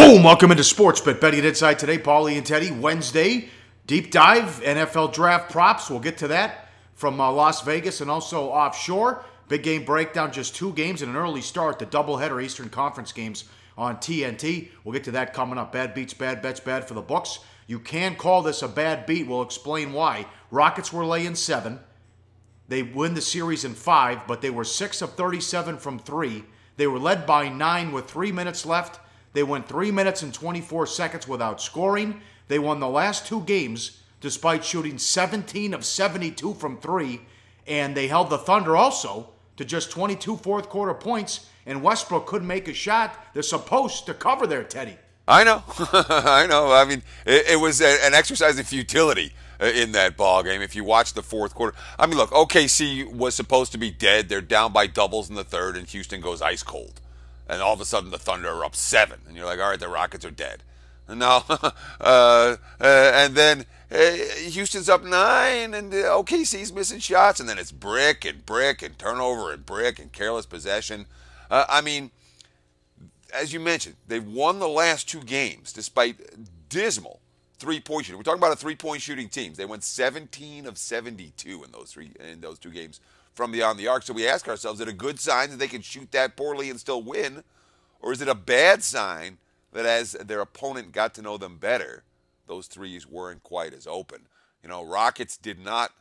Boom! Welcome into Sports Bet Betting Inside today. Pauly and Teddy Wednesday. Deep dive, NFL draft props. We'll get to that from Las Vegas and also offshore. Big game breakdown, just two games and an early start. The doubleheader Eastern Conference games on TNT. We'll get to that coming up. Bad beats, bad bets, bad for the books. You can call this a bad beat. We'll explain why. Rockets were laying 7. They win the series in 5, but they were 6 of 37 from 3. They were led by 9 with 3 minutes left. They went 3 minutes and 24 seconds without scoring. They won the last 2 games despite shooting 17 of 72 from 3. And they held the Thunder also to just 22 fourth quarter points. And Westbrook couldn't make a shot. They're supposed to cover there, Teddy. I know. I know. I mean, it was an exercise in futility in that ball game. If you watch the fourth quarter, I mean, look, OKC was supposed to be dead. They're down by doubles in the third, and Houston goes ice cold. And all of a sudden, the Thunder are up 7, and you're like, all right, the Rockets are dead. No, and then Houston's up 9, and OKC's missing shots, and then it's brick and turnover and brick and careless possession. I mean, as you mentioned, they've won the last 2 games despite dismal three-point shooting. We're talking about a three-point shooting team. They went 17 of 72 in those 2 games from beyond the arc. So we ask ourselves, is it a good sign that they can shoot that poorly and still win? Or is it a bad sign that as their opponent got to know them better, those threes weren't quite as open? You know, Rockets did not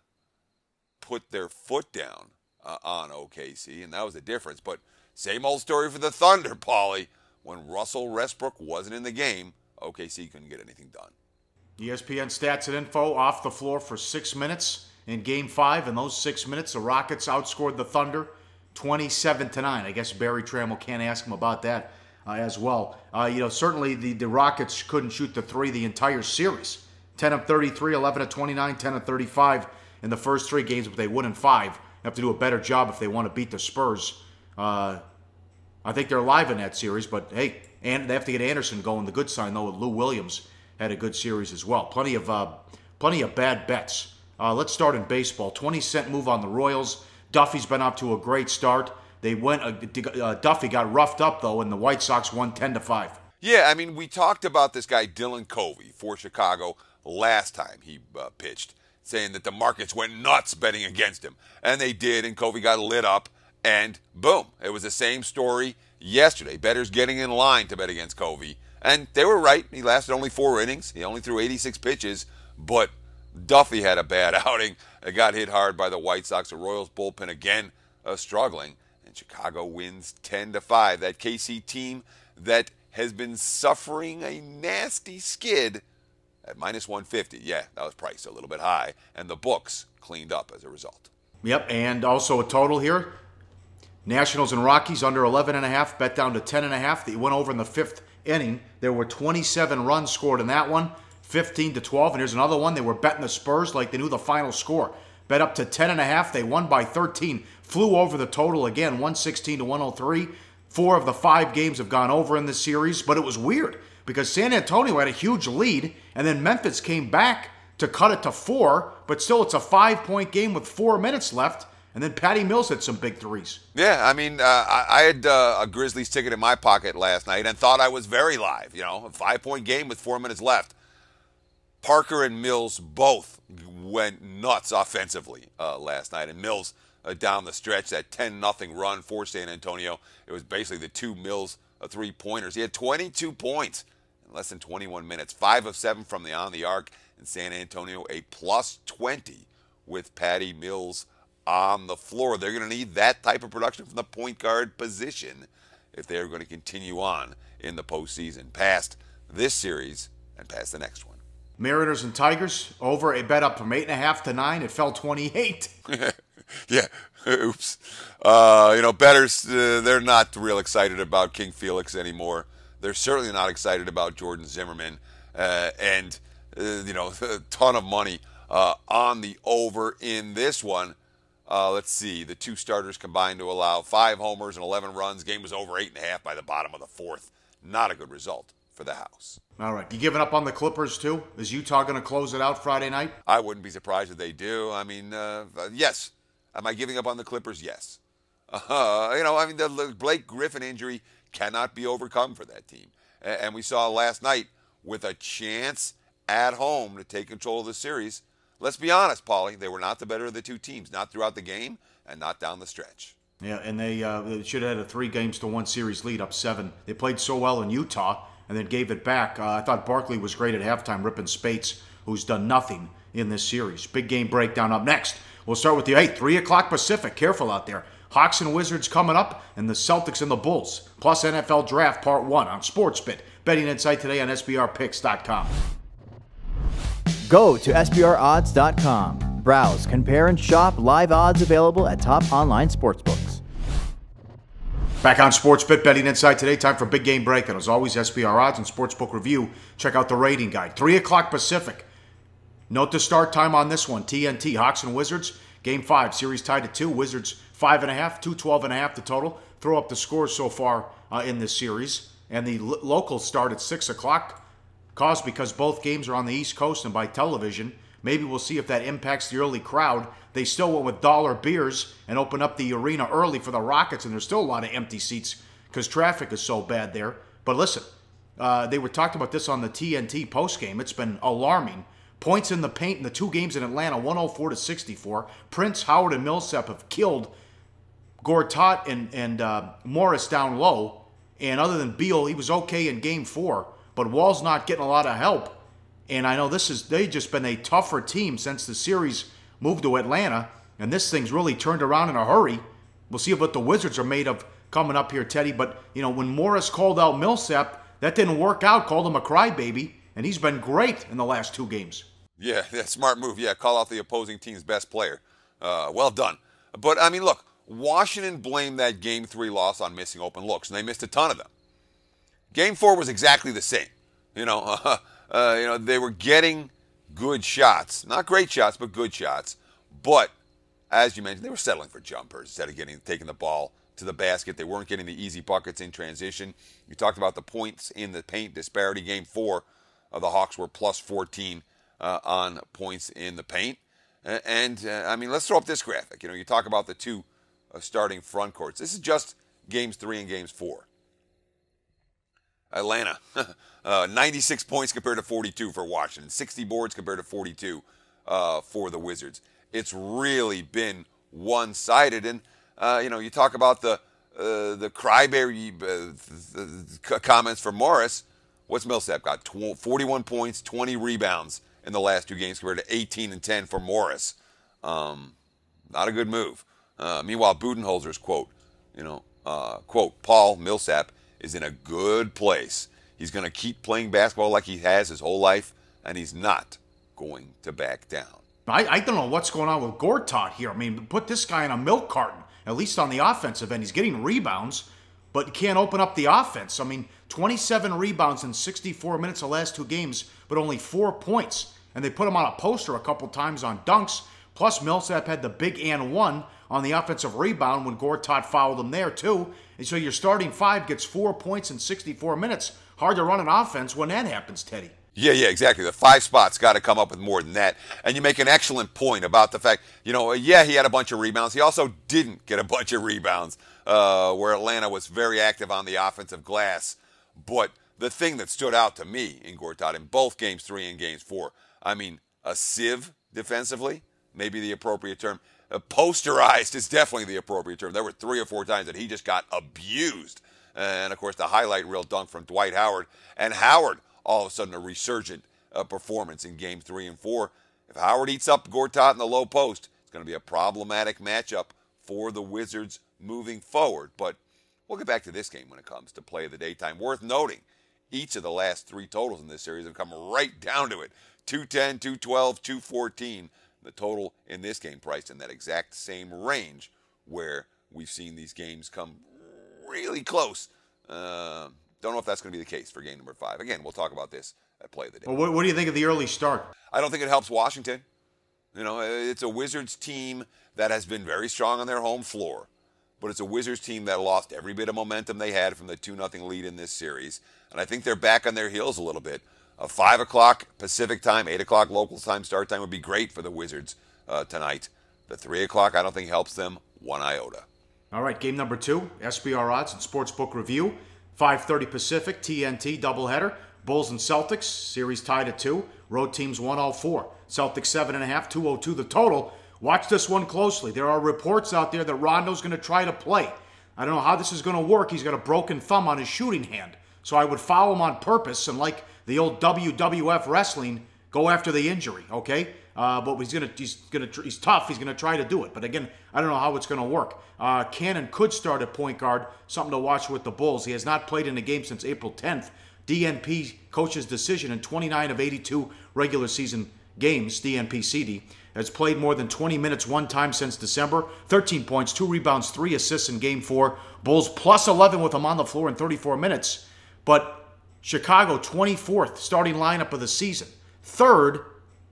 put their foot down on OKC, and that was the difference. But same old story for the Thunder, Pauly. When Russell Westbrook wasn't in the game, OKC couldn't get anything done. ESPN stats and info off the floor for 6 minutes in Game 5. In those 6 minutes, the Rockets outscored the Thunder 27-9. I guess Barry Trammell can't ask him about that as well. Certainly the Rockets couldn't shoot the 3 the entire series. 10 of 33, 11 of 29, 10 of 35 in the first 3 games, but they won in 5. They have to do a better job if they want to beat the Spurs. I think they're alive in that series, but hey, and they have to get Anderson going. The good sign, though, Lou Williams had a good series as well. Plenty of bad bets. Let's start in baseball. 20-cent move on the Royals. Duffy's been up to a great start. Duffy got roughed up, though, and the White Sox won 10-5. Yeah, I mean, we talked about this guy, Dylan Covey, for Chicago last time he pitched, saying that the markets went nuts betting against him. And they did, and Covey got lit up, and boom. It was the same story yesterday. Bettors getting in line to bet against Covey. And they were right. He lasted only 4 innings. He only threw 86 pitches, but Duffy had a bad outing. It got hit hard by the White Sox. The Royals bullpen again struggling. And Chicago wins 10-5. That KC team that has been suffering a nasty skid at -150. Yeah, that was priced a little bit high. And the books cleaned up as a result. Yep, and also a total here. Nationals and Rockies under 11.5, bet down to 10.5. They went over in the 5th inning. There were 27 runs scored in that one. 15-12, and here's another one. They were betting the Spurs like they knew the final score. Bet up to 10.5. They won by 13. Flew over the total again, 116-103. 4 of the 5 games have gone over in this series, but it was weird because San Antonio had a huge lead, and then Memphis came back to cut it to 4, but still it's a 5-point game with 4 minutes left, and then Patty Mills hit some big threes. Yeah, I mean, I had a Grizzlies ticket in my pocket last night and thought I was very live, a 5-point game with 4 minutes left. Parker and Mills both went nuts offensively last night. And Mills down the stretch, that 10-0 run for San Antonio, it was basically the 2 Mills 3-pointers. He had 22 points in less than 21 minutes, 5 of 7 from the on the arc. And San Antonio a +20 with Patty Mills on the floor. They're going to need that type of production from the point guard position if they're going to continue on in the postseason, past this series and past the next one. Mariners and Tigers, over a bet up from 8.5 to 9. It fell 28. Yeah, oops. Bettors, they're not real excited about King Felix anymore. They're certainly not excited about Jordan Zimmerman. And a ton of money on the over in this one. Let's see. The 2 starters combined to allow 5 homers and 11 runs. Game was over 8.5 by the bottom of the 4th. Not a good result for the house. All right. You giving up on the Clippers, too? Is Utah going to close it out Friday night? I wouldn't be surprised if they do. I mean, yes. Am I giving up on the Clippers? Yes. The Blake Griffin injury cannot be overcome for that team. And we saw last night with a chance at home to take control of the series. Let's be honest, Pauly, they were not the better of the two teams, not throughout the game and not down the stretch. Yeah, and they should have had a 3-1 series lead, up 7. They played so well in Utah and then gave it back. I thought Barkley was great at halftime, ripping Spates, who's done nothing in this series. Big game breakdown up next. We'll start with the 3 o'clock Pacific. Careful out there. Hawks and Wizards coming up, and the Celtics and the Bulls. Plus NFL Draft Part 1 on SportsBit. Betting insight today on SBRPicks.com. Go to SBRodds.com. Browse, compare, and shop live odds available at top online sportsbooks. Back on SportsBit, Betting Insight today. Time for Big Game Breakdown. As always, SBR Odds and Sportsbook Review. Check out the rating guide. 3 o'clock Pacific. Note the start time on this one. TNT, Hawks and Wizards. Game 5, series tied at 2. Wizards 5.5, 212.5 the total. Throw up the scores so far in this series. And the local start at 6 o'clock. Caused because both games are on the East Coast and by television. Maybe we'll see if that impacts the early crowd. They still went with dollar beers and opened up the arena early for the Rockets, and there's still a lot of empty seats because traffic is so bad there. But listen, they were talking about this on the TNT postgame. It's been alarming. Points in the paint in the 2 games in Atlanta, 104-64. Prince, Howard, and Millsap have killed Gortat and Morris down low. And other than Beal, he was okay in Game 4. But Wall's not getting a lot of help. And I know they've just been a tougher team since the series moved to Atlanta. And this thing's really turned around in a hurry. We'll see what the Wizards are made of coming up here, Teddy. But, when Morris called out Millsap, that didn't work out. Called him a crybaby. And he's been great in the last 2 games. Yeah, smart move. Yeah, call out the opposing team's best player. Well done. But, look, Washington blamed that Game 3 loss on missing open looks, and they missed a ton of them. Game 4 was exactly the same. They were getting good shots. Not great shots, but good shots. But, as you mentioned, they were settling for jumpers instead of taking the ball to the basket. They weren't getting the easy buckets in transition. You talked about the points in the paint disparity. Game 4, the Hawks were plus 14 on points in the paint. Let's throw up this graphic. You talk about the 2 starting front courts. This is just Games 3 and Games 4. Atlanta, 96 points compared to 42 for Washington, 60 boards compared to 42 for the Wizards. It's really been one-sided, and you talk about the crybaby comments from Morris. What's Millsap got? 41 points, 20 rebounds in the last 2 games compared to 18 and 10 for Morris. Not a good move. Meanwhile, Budenholzer's quote, quote, Paul Millsap is in a good place. He's going to keep playing basketball like he has his whole life, and he's not going to back down. I don't know what's going on with Gortat here. Put this guy in a milk carton, at least on the offensive end. He's getting rebounds, but can't open up the offense. 27 rebounds in 64 minutes the last 2 games, but only 4 points. And they put him on a poster a couple times on dunks. Plus, Millsap had the big and 1 on the offensive rebound when Gortat fouled him there, too. And so your starting 5 gets 4 points in 64 minutes. Hard to run an offense when that happens, Teddy. Yeah, exactly. The 5 spots got to come up with more than that. And you make an excellent point about the fact, he had a bunch of rebounds. He also didn't get a bunch of rebounds, where Atlanta was very active on the offensive glass. But the thing that stood out to me in Gortat in both Games 3 and Games 4, a sieve defensively, maybe the appropriate term. Posterized is definitely the appropriate term. There were 3 or 4 times that he just got abused. And, of course, the highlight reel dunk from Dwight Howard. And Howard, all of a sudden, a resurgent performance in Game 3 and 4. If Howard eats up Gortat in the low post, it's going to be a problematic matchup for the Wizards moving forward. But we'll get back to this game when it comes to play of the daytime. Worth noting, each of the last 3 totals in this series have come right down to it. 210, 212, 214. The total in this game priced in that exact same range where we've seen these games come really close. Don't know if that's going to be the case for game number 5. Again, we'll talk about this at Play of the Day. Well, what do you think of the early start? I don't think it helps Washington. It's a Wizards team that has been very strong on their home floor, but it's a Wizards team that lost every bit of momentum they had from the 2-0 lead in this series, and I think they're back on their heels a little bit. A 5 o'clock Pacific time, 8 o'clock local time start time would be great for the Wizards tonight. The 3 o'clock I don't think helps them one iota. All right, game number 2, SBR Odds and Sportsbook Review. 5:30 Pacific, TNT doubleheader. Bulls and Celtics, series tied at 2. Road teams 104. Celtics 7.5, 202 the total. Watch this one closely. There are reports out there that Rondo's going to try to play. I don't know how this is going to work. He's got a broken thumb on his shooting hand. So I would foul him on purpose and, like the old WWF wrestling, go after the injury, okay? But he's tough. He's gonna try to do it. But again, I don't know how it's gonna work. Cannon could start at point guard. Something to watch with the Bulls. He has not played in a game since April 10th. DNP coach's decision in 29 of 82 regular season games. DNP CD has played more than 20 minutes one time since December. 13 points, 2 rebounds, 3 assists in Game 4. Bulls plus 11 with him on the floor in 34 minutes. But Chicago 24th starting lineup of the season. Third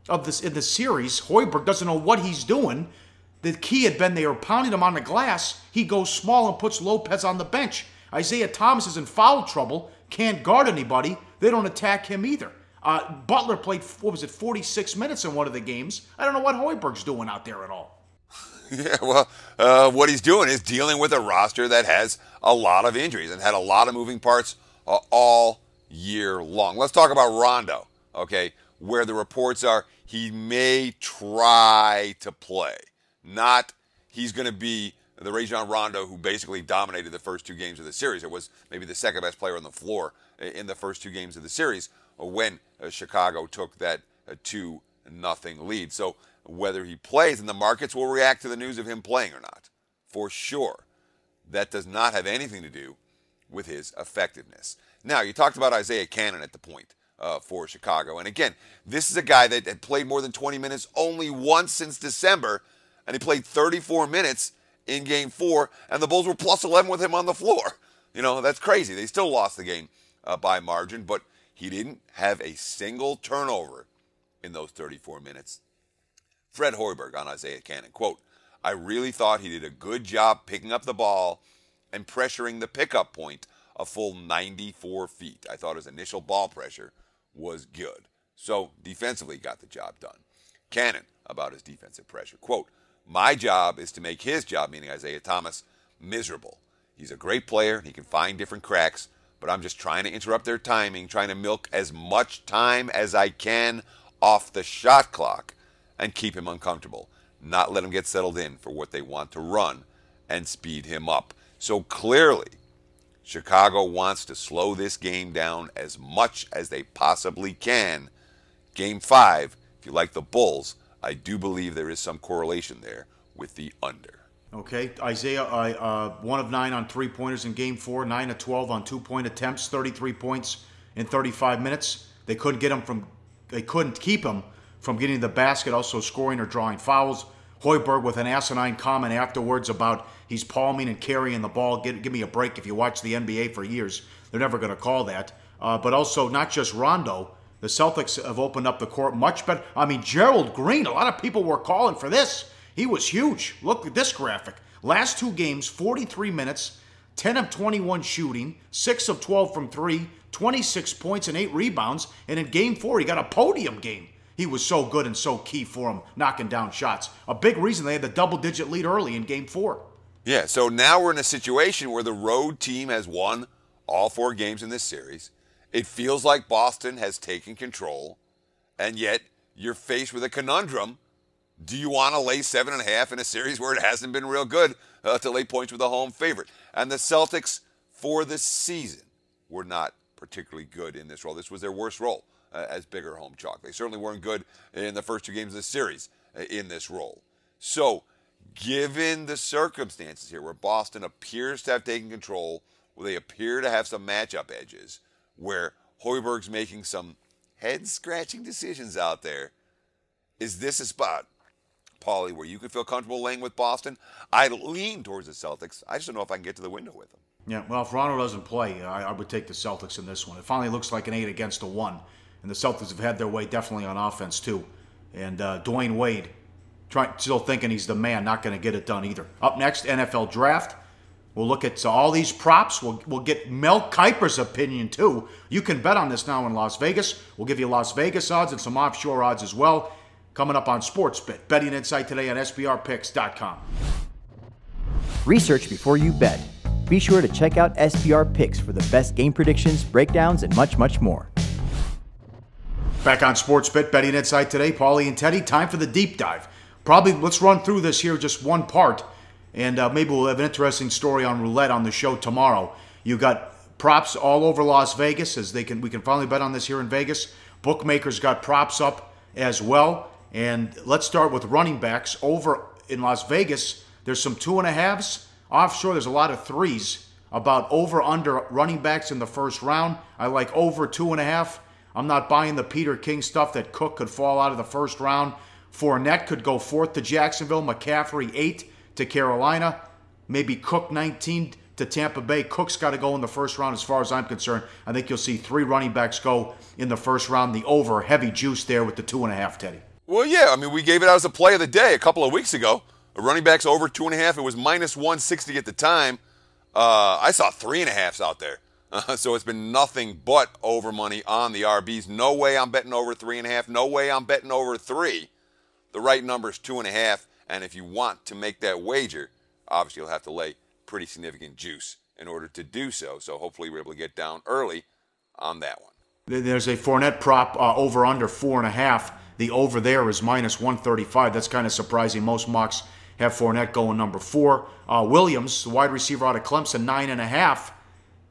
of this in the series. Hoiberg doesn't know what he's doing. The key had been they were pounding him on the glass. He goes small and puts Lopez on the bench. Isaiah Thomas is in foul trouble. Can't guard anybody. They don't attack him either. Butler played, 46 minutes in one of the games. I don't know what Hoiberg's doing out there at all. Yeah, well, what he's doing is dealing with a roster that has a lot of injuries and had a lot of moving parts all year long. Let's talk about Rondo, okay, where the reports are he may try to play. Not he's going to be the Rajon Rondo who basically dominated the first 2 games of the series. It was maybe the second best player on the floor in the first 2 games of the series when Chicago took that 2-0 lead. So whether he plays, and the markets will react to the news of him playing or not, for sure. That does not have anything to do with his effectiveness. Now, you talked about Isaiah Cannon at the point for Chicago. And again, this is a guy that had played more than 20 minutes only once since December, and he played 34 minutes in Game 4, and the Bulls were plus 11 with him on the floor. You know, that's crazy. They still lost the game by margin, but he didn't have a single turnover in those 34 minutes. Fred Hoiberg on Isaiah Cannon, quote, "I really thought he did a good job picking up the ball and pressuring the pickup point a full 94 feet. I thought his initial ball pressure was good." So defensively got the job done. Cannon about his defensive pressure, quote, "My job is to make his job," meaning Isaiah Thomas, "miserable. He's a great player. He can find different cracks, but I'm just trying to interrupt their timing, trying to milk as much time as I can off the shot clock and keep him uncomfortable, not let him get settled in for what they want to run and speed him up." So clearly, Chicago wants to slow this game down as much as they possibly can. Game 5, if you like the Bulls, I do believe there is some correlation there with the under. Okay, Isaiah, 1 of 9 on 3-pointers in Game 4, 9 of 12 on 2-point attempts, 33 points in 35 minutes. They couldn't keep him from getting the basket, also scoring or drawing fouls. Hoiberg with an asinine comment afterwards about he's palming and carrying the ball. Give me a break. If you watch the NBA for years, they're never going to call that. But also, not just Rondo. The Celtics have opened up the court much better. I mean, Gerald Green, a lot of people were calling for this. He was huge. Look at this graphic. Last 2 games, 43 minutes, 10 of 21 shooting, 6 of 12 from 3, 26 points and 8 rebounds. And in Game 4, he got a podium game. He was so good and so key for him, knocking down shots. A big reason they had the double-digit lead early in Game 4. Yeah, so now we're in a situation where the road team has won all 4 games in this series. It feels like Boston has taken control, and yet you're faced with a conundrum. Do you want to lay 7.5 in a series where it hasn't been real good to lay points with a home favorite? And the Celtics, for the season, were not particularly good in this role. This was their worst role as bigger home chalk. They certainly weren't good in the first 2 games of the series in this role. So, given the circumstances here where Boston appears to have taken control, where they appear to have some matchup edges, where Hoiberg's making some head-scratching decisions out there, is this a spot, Pauly, where you can feel comfortable laying with Boston? I lean towards the Celtics. I just don't know if I can get to the window with them. Yeah, well, if Rondo doesn't play, I would take the Celtics in this one. It finally looks like an 8 against a 1. And the Celtics have had their way definitely on offense, too. And Dwayne Wade, still thinking he's the man, not going to get it done either. Up next, NFL Draft. We'll look at all these props. We'll get Mel Kiper's opinion, too. You can bet on this now in Las Vegas. We'll give you Las Vegas odds and some offshore odds as well. Coming up on SportsBit. Betting Insight today on SBRpicks.com. Research before you bet. Be sure to check out SBR Picks for the best game predictions, breakdowns, and much, much more. Back on SportsBit, betting inside today, Pauly and Teddy. Time for the deep dive. Probably let's run through this here, just one part, and maybe we'll have an interesting story on roulette on the show tomorrow. You got props all over Las Vegas, as we can finally bet on this here in Vegas. Bookmakers got props up as well, and let's start with running backs over in Las Vegas. There's some 2.5s offshore. There's a lot of 3s about over under running backs in the first round. I like over 2.5. I'm not buying the Peter King stuff that Cook could fall out of the first round. Fournette could go 4th to Jacksonville. McCaffrey 8 to Carolina. Maybe Cook 19 to Tampa Bay. Cook's got to go in the first round as far as I'm concerned. I think you'll see 3 running backs go in the first round. The over, heavy juice there with the 2.5, Teddy. Well, yeah. I mean, we gave it out as a play of the day a couple of weeks ago. A running back's over 2.5. It was minus 160 at the time. I saw 3.5s out there. So it's been nothing but over money on the RBs. No way I'm betting over 3.5. No way I'm betting over 3. The right number is 2.5. And if you want to make that wager, obviously you'll have to lay pretty significant juice in order to do so. So hopefully we're able to get down early on that one. There's a Fournette prop over under 4.5. The over there is minus 135. That's kind of surprising. Most mocks have Fournette going number 4. Williams, the wide receiver out of Clemson, 9.5.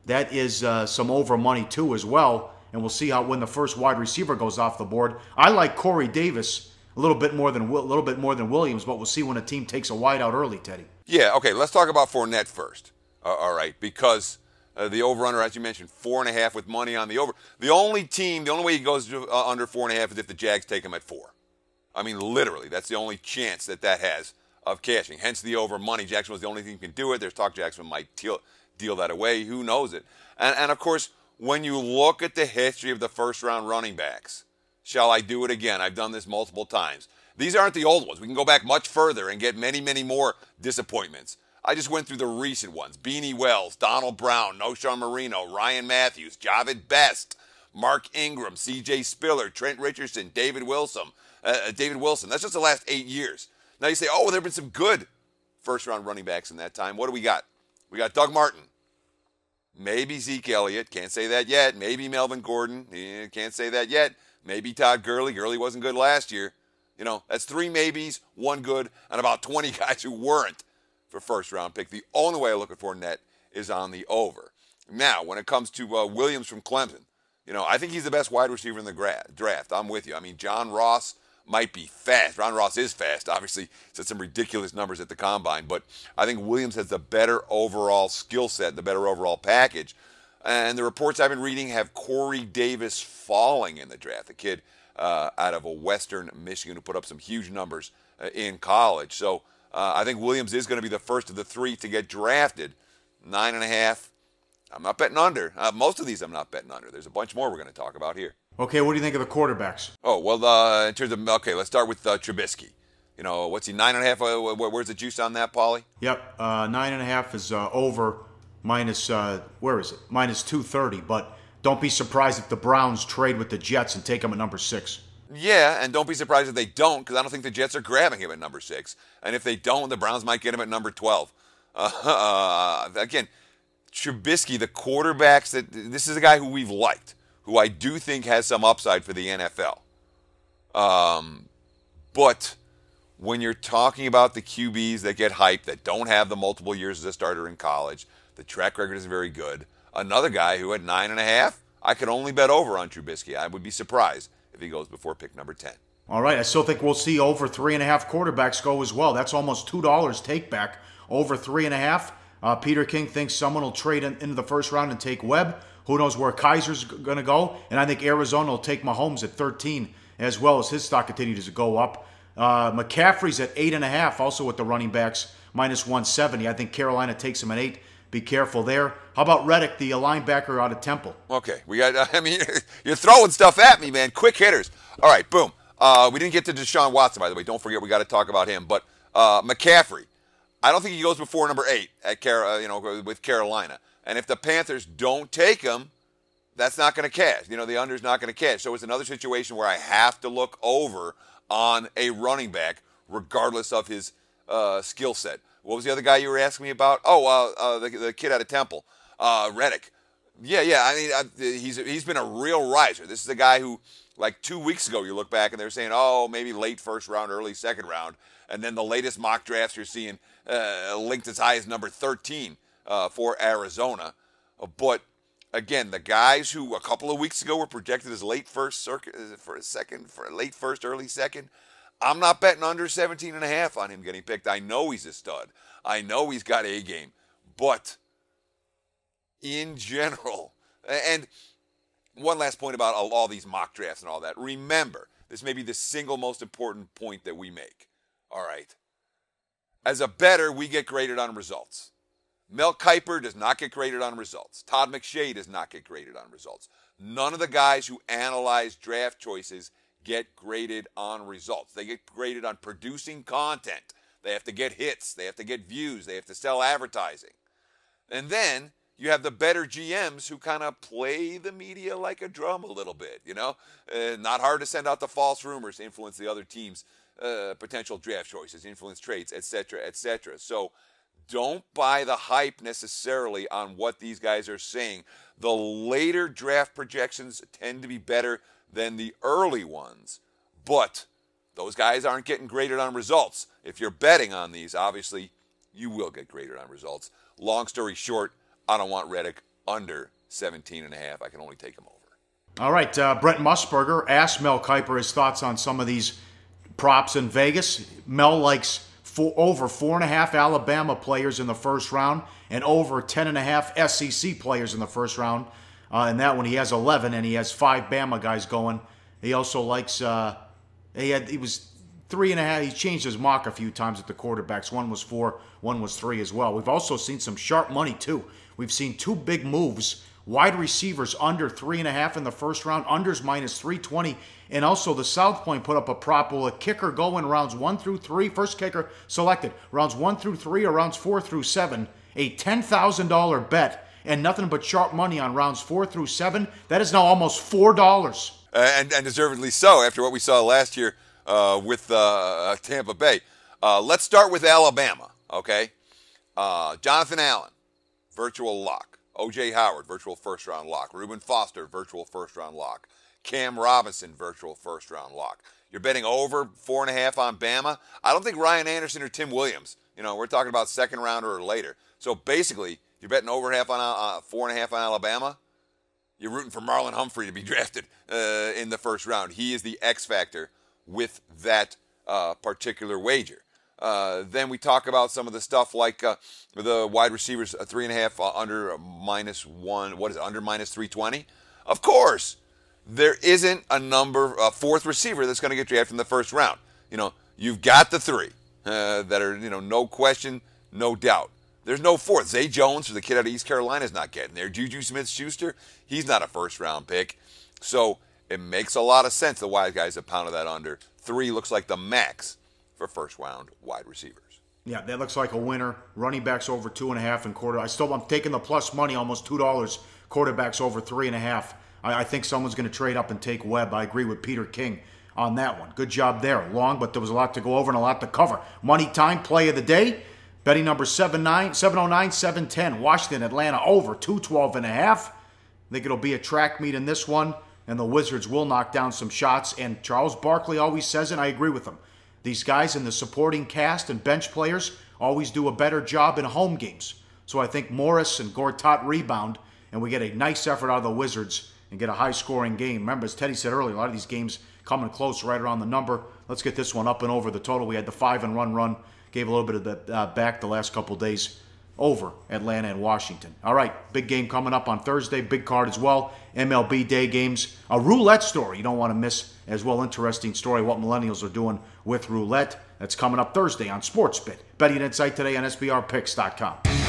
That is some over money too as well, and we'll see how when the first wide receiver goes off the board. I like Corey Davis a little bit more than Williams, but we'll see when a team takes a wide out early, Teddy. Yeah, okay. Let's talk about Fournette first. All right, because the over/under, as you mentioned, 4.5 with money on the over. The only way he goes under 4.5 is if the Jags take him at 4. I mean, literally, that's the only chance that has of cashing. Hence the over money. Jacksonville's the only team who can do it. There's talk Jacksonville might deal that away. Who knows it? And of course, when you look at the history of the first-round running backs, shall I do it again? I've done this multiple times. These aren't the old ones. We can go back much further and get many, many more disappointments. I just went through the recent ones. Beanie Wells, Donald Brown, Noshawn Marino, Ryan Matthews, Javid Best, Mark Ingram, C.J. Spiller, Trent Richardson, David Wilson. That's just the last 8 years. Now you say, oh, there have been some good first-round running backs in that time. What do we got? We got Doug Martin. Maybe Zeke Elliott. Can't say that yet. Maybe Melvin Gordon. Can't say that yet. Maybe Todd Gurley. Gurley wasn't good last year. You know, that's 3 maybes, 1 good, and about 20 guys who weren't for first-round pick. The only way I look at Fournette is on the over. Now, when it comes to Williams from Clemson, you know, I think he's the best wide receiver in the draft. I'm with you. I mean, John Ross might be fast. Ron Ross is fast. Obviously, set some ridiculous numbers at the combine. But I think Williams has the better overall skill set, the better overall package. And the reports I've been reading have Corey Davis falling in the draft, a kid out of a Western Michigan who put up some huge numbers in college. So I think Williams is going to be the first of the 3 to get drafted. 9.5. I'm not betting under. Most of these I'm not betting under. There's a bunch more we're going to talk about here. Okay, what do you think of the quarterbacks? Oh, well, in terms of, okay, let's start with Trubisky. You know, what's he, 9.5? Where's the juice on that, Pauly? Yep, 9.5 is over minus, where is it? Minus 230, but don't be surprised if the Browns trade with the Jets and take him at number 6. Yeah, and don't be surprised if they don't, because I don't think the Jets are grabbing him at number 6. And if they don't, the Browns might get him at number 12. Again, Trubisky, the quarterbacks, this is a guy who we've liked, who I do think has some upside for the NFL. But when you're talking about the QBs that get hyped, that don't have the multiple years as a starter in college, the track record is very good. Another guy who at 9.5, I could only bet over on Trubisky. I would be surprised if he goes before pick number 10. All right, I still think we'll see over 3.5 quarterbacks go as well. That's almost $2 take back. Over 3.5. Peter King thinks someone will trade into the first round and take Webb. Who knows where Kaiser's going to go? And I think Arizona will take Mahomes at 13 as well as his stock continues to go up. McCaffrey's at 8.5, also with the running backs, minus 170. I think Carolina takes him at 8. Be careful there. How about Reddick, the linebacker out of Temple? Okay, we got. I mean, you're throwing stuff at me, man. Quick hitters. All right, boom. We didn't get to Deshaun Watson, by the way. Don't forget, we got to talk about him. But McCaffrey, I don't think he goes before number 8 at with Carolina. And if the Panthers don't take him, that's not going to cash. You know, the under's not going to cash. So it's another situation where I have to look over on a running back, regardless of his skill set. What was the other guy you were asking me about? Oh, the kid out of Temple, Reddick. Yeah. I mean, he's been a real riser. This is a guy who, like 2 weeks ago, you look back and they're saying, oh, maybe late first round, early second round, and then the latest mock drafts you're seeing linked as high as number 13 for Arizona. But again, the guys who a couple of weeks ago were projected as late first, late first, early second, I'm not betting under 17.5 on him getting picked. I know he's a stud. I know he's got a game. But in general, and one last point about all these mock drafts and all that. Remember, this may be the single most important point that we make. All right. As a bettor, we get graded on results. Mel Kiper does not get graded on results. Todd McShay does not get graded on results. None of the guys who analyze draft choices get graded on results. They get graded on producing content. They have to get hits. They have to get views. They have to sell advertising. And then you have the better GMs who kind of play the media like a drum a little bit, you know? Not hard to send out the false rumors to influence the other team's potential draft choices, influence trades, etc., etc. So don't buy the hype necessarily on what these guys are saying. The later draft projections tend to be better than the early ones, but those guys aren't getting graded on results. If you're betting on these, obviously, you will get graded on results. Long story short, I don't want Reddick under 17.5. I can only take him over. All right, Brent Musburger asked Mel Kiper his thoughts on some of these props in Vegas. Mel likes over 4.5 Alabama players in the first round and over 10.5 SEC players in the first round. In that one, he has 11, and he has 5 Bama guys going. He also likes, he was 3.5. He changed his mock a few times at the quarterbacks. One was 4, one was 3 as well. We've also seen some sharp money, too. We've seen 2 big moves. Wide receivers under 3.5 in the first round, unders minus 320. And also the South Point put up a prop. Will a kicker go in rounds 1 through 3? First kicker selected. Rounds 1 through 3 or rounds 4 through 7. A $10,000 bet and nothing but sharp money on rounds 4 through 7. That is now almost $4. And deservedly so after what we saw last year with Tampa Bay. Let's start with Alabama, okay? Jonathan Allen, virtual lock. O.J. Howard, virtual first-round lock. Reuben Foster, virtual first-round lock. Cam Robinson, virtual first-round lock. You're betting over 4.5 on Bama. I don't think Ryan Anderson or Tim Williams. You know, we're talking about second rounder or later. So basically, you're betting over 4.5 on Alabama. You're rooting for Marlon Humphrey to be drafted in the first round. He is the X factor with that particular wager. Then we talk about some of the stuff like the wide receivers, 3.5 under minus 1. What is it? Under minus 320. Of course, there isn't a fourth receiver that's going to get drafted in the first round. You know, you've got the 3 that are, you know, no question, no doubt. There's no fourth. Zay Jones, or the kid out of East Carolina, is not getting there. Juju Smith-Schuster, he's not a first-round pick. So it makes a lot of sense the wide guys have pounded that under. 3 looks like the max for first-round wide receivers. Yeah, that looks like a winner. Running backs over 2.5 and quarter. I'm taking the plus money, almost $2. Quarterbacks over 3.5. I think someone's going to trade up and take Webb. I agree with Peter King on that one. Good job there. Long, but there was a lot to go over and a lot to cover. Money time, play of the day. Betting number 709-710. Washington, Atlanta over 212.5. I think it'll be a track meet in this one, and the Wizards will knock down some shots. And Charles Barkley always says it, and I agree with him. These guys in the supporting cast and bench players always do a better job in home games. So I think Morris and Gortat rebound, and we get a nice effort out of the Wizards and get a high-scoring game. Remember, as Teddy said earlier, a lot of these games coming close right around the number. Let's get this one up and over the total. We had the 5-and-1 run. Gave a little bit of that back the last couple days over Atlanta and Washington. All right, big game coming up on Thursday. Big card as well. MLB day games. A roulette story you don't want to miss as well. Interesting story what millennials are doing with roulette. That's coming up Thursday on SportsBit. Betting Insight today on SBRPicks.com.